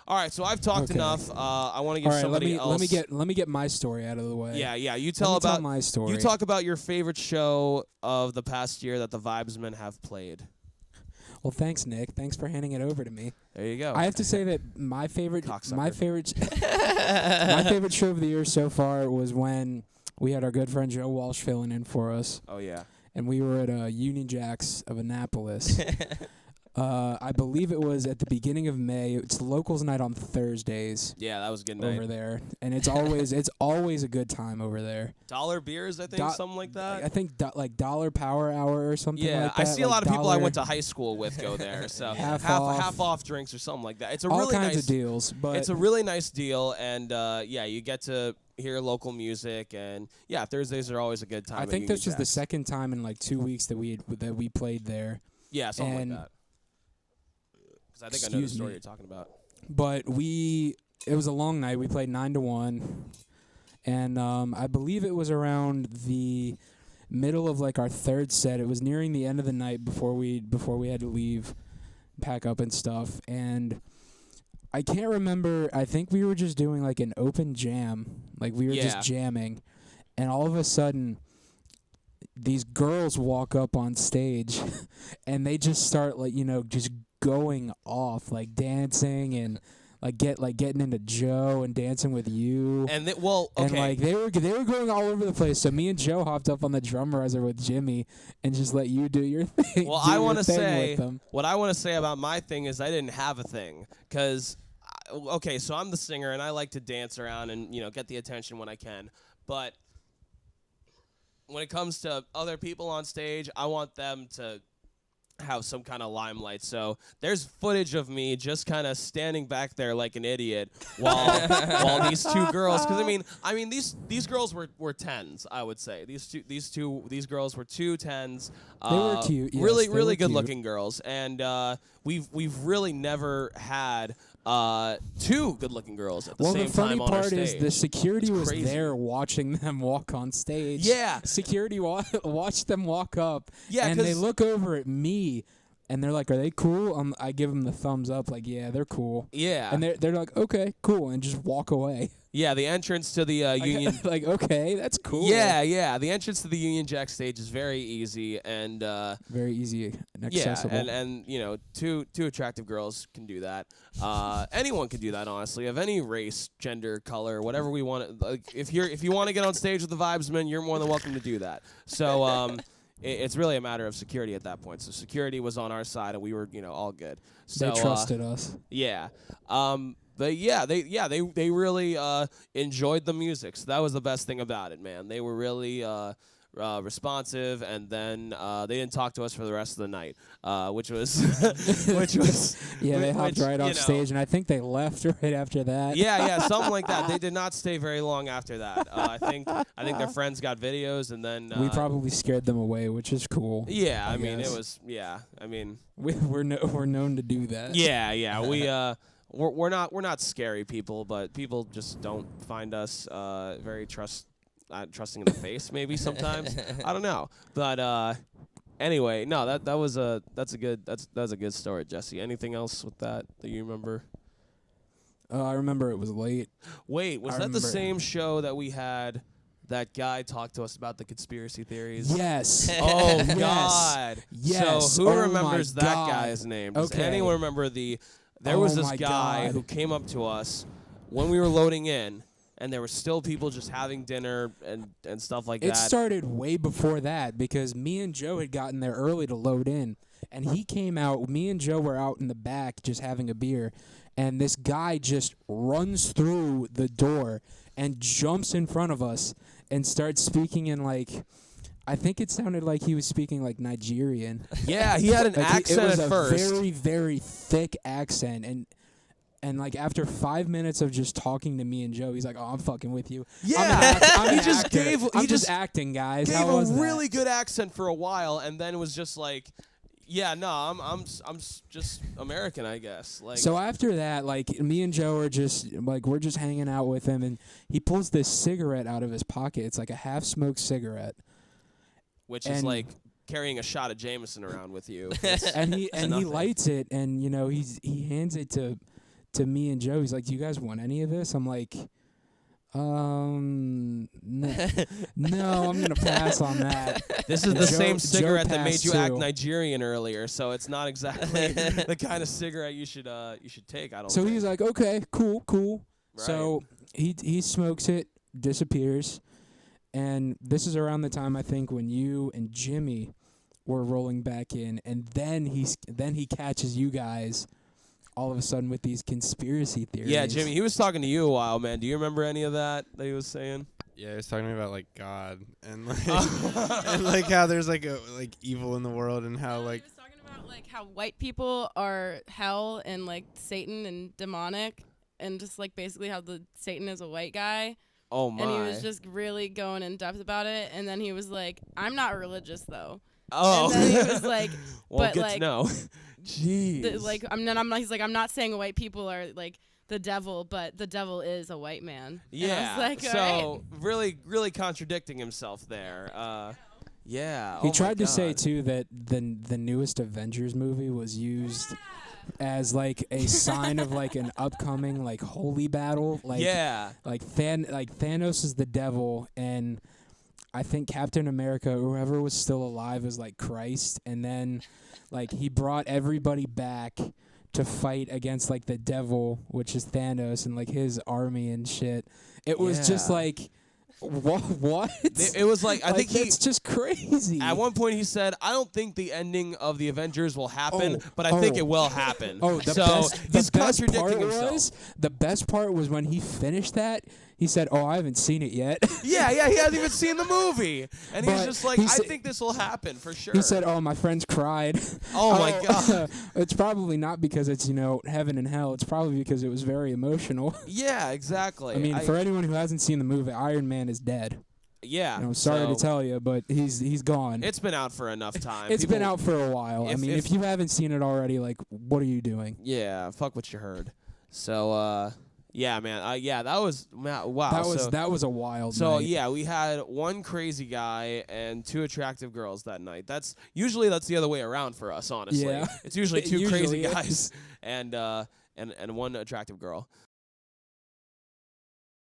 All right, so I've talked enough. I want to give somebody else. Let me get my story out of the way. Yeah. You tell my story. You talk about your favorite show of the past year that the Vibesmen have played. Well, thanks, Nick. Thanks for handing it over to me. There you go. I have to say that my favorite show of the year so far was when we had our good friend Joe Walsh filling in for us. Oh yeah. And we were at Union Jacks of Annapolis. I believe it was at the beginning of May. It's locals night on Thursdays. Yeah, that was a good night over there, and it's always a good time over there. Dollar beers, I think, something like that. I think like $1 Power Hour or something. Yeah, like that. I see a lot of people I went to high school with go there. So half off drinks or something like that. It's a all really kinds nice of deals, but it's a really nice deal, and you get to hear local music, and Thursdays are always a good time. I think this was the second time in like 2 weeks that we played there. Yeah, something like that. I think I know the story you're talking about. But it was a long night. We played 9 to 1, and I believe it was around the middle of like our third set. It was nearing the end of the night before we had to leave, pack up and stuff. And I can't remember. I think we were just doing like an open jam, like we were just jamming, and all of a sudden, these girls walk up on stage, and they just start just going off, like dancing and getting into Joe and dancing with you. And they were going all over the place. So me and Joe hopped up on the drum riser with Jimmy and just let you do your thing. Well, I want to say what I want to say about my thing is I didn't have a thing because so I'm the singer and I like to dance around and get the attention when I can, but when it comes to other people on stage, I want them to have some kind of limelight. So there's footage of me just kind of standing back there like an idiot while these two girls, because I mean these girls were 10s, I would say. These girls were 2 10s. They were cute. Yes, really good looking girls, and we've really never had 2 good-looking girls at the same time on our stage. Well, the funny part is the security was there watching them walk on stage. Yeah. Security watched them walk up, yeah, and they look over at me, and they're like, "Are they cool?" I give them the thumbs up, like, "Yeah, they're cool." Yeah. And they're like, "Okay, cool," and just walk away. Yeah, the entrance to the Union... like, okay, that's cool. Yeah. The entrance to the Union Jack stage is very easy and... very easy and accessible. Yeah, and two attractive girls can do that. Anyone can do that, honestly, of any race, gender, color, whatever we want. Like, if you want to get on stage with the Vibesmen, you're more than welcome to do that. So it's really a matter of security at that point. So security was on our side, and we were all good. So, they trusted us. Yeah. They really enjoyed the music. So that was the best thing about it, man. They were really responsive, and then they didn't talk to us for the rest of the night, which was they hopped right off stage, and I think they left right after that. Yeah, something like that. They did not stay very long after that. I think their friends got videos, and then we probably scared them away, which is cool. Yeah, I mean it was. Yeah, I mean we're known to do that. Yeah, we're not scary people, but people just don't find us very trusting in the face maybe sometimes. I don't know, but anyway, no, that was a good story, Jesse. Anything else with that you remember? I remember it was late. Wait, was that the same show that we had? That guy talked to us about the conspiracy theories. Yes. Oh God. Yes. So who remembers that guy's name? Does anyone remember There was this guy who came up to us when we were loading in, and there were still people just having dinner and stuff like that. It started way before that because me and Joe had gotten there early to load in, and he came out. Me and Joe were out in the back just having a beer, and this guy just runs through the door and jumps in front of us and starts speaking in I think it sounded like he was speaking like Nigerian. Yeah, he had an accent at first. It was a very, very thick accent, and like after 5 minutes of just talking to me and Joe, he's like, "Oh, I'm fucking with you." Yeah, I'm just acting, guys. Gave a really good accent for a while, and then it was just like, yeah, no, I'm just American, I guess. Like, so after that, like me and Joe are just we're just hanging out with him, and he pulls this cigarette out of his pocket. It's like a half-smoked cigarette, which is like carrying a shot of Jameson around with you. and he lights it, and he hands it to me and Joe. He's like, "Do you guys want any of this?" I'm like, no, I'm gonna pass on that. This is the Joe- same Joe cigarette that made passed you act too. Nigerian earlier, so it's not exactly the kind of cigarette you should take. I don't. So think. he's like, "Okay, cool." Right. So he smokes it, disappears, and this is around the time I think when you and Jimmy were rolling back in, and then he catches you guys all of a sudden with these conspiracy theories. Yeah, Jimmy, he was talking to you a while, man. Do you remember any of that he was saying? Yeah, he was talking to me about like God and like and like how there's like evil in the world and how like he was talking about like how white people are hell and like Satan and demonic, and just like basically how the Satan is a white guy. Oh my. And he was just really going in depth about it. And then he was like, "I'm not religious though." Oh. And then he was like, well, but good like, to know. Jeez. He's like, I'm not saying white people are like the devil, but the devil is a white man. Yeah. And I was like, so all right. really contradicting himself there. Yeah. He oh my tried to say God. too that the newest Avengers movie was used as like a sign of like an upcoming like holy battle. Like Yeah. like Thanos is the devil, and I think Captain America, whoever was still alive, was like Christ, and then like he brought everybody back to fight against like the devil, which is Thanos, and like his army and shit. It was just Yeah. like what? It was like I think it's just crazy. at one point he said, "I don't think the ending of the Avengers will happen, Oh, but I think oh. it will happen." Oh, the so best, he's the best contradicting part himself. was the best part was when he finished that. He said, "Oh, I haven't seen it yet." Yeah, he hasn't even seen the movie, and he's But just like, he "I said- think this will happen for sure." He said, "Oh, my friends cried." "Oh my God." It's probably not because it's heaven and hell. It's probably because it was very emotional. Yeah, exactly. I mean, for anyone who hasn't seen the movie, Iron Man is dead. yeah, I'm sorry to so tell you, but he's gone. it's been out for enough time. It's been People- out for a while. I if- mean, if- if you haven't seen it already, like, what are you doing? Yeah, fuck what you heard. So, yeah, man. Yeah, that was wow. That was a wild So night. yeah, we had one crazy guy and two attractive girls that night. That's the other way around for us, honestly. Yeah. It's usually It two crazy usually is. guys and one attractive girl.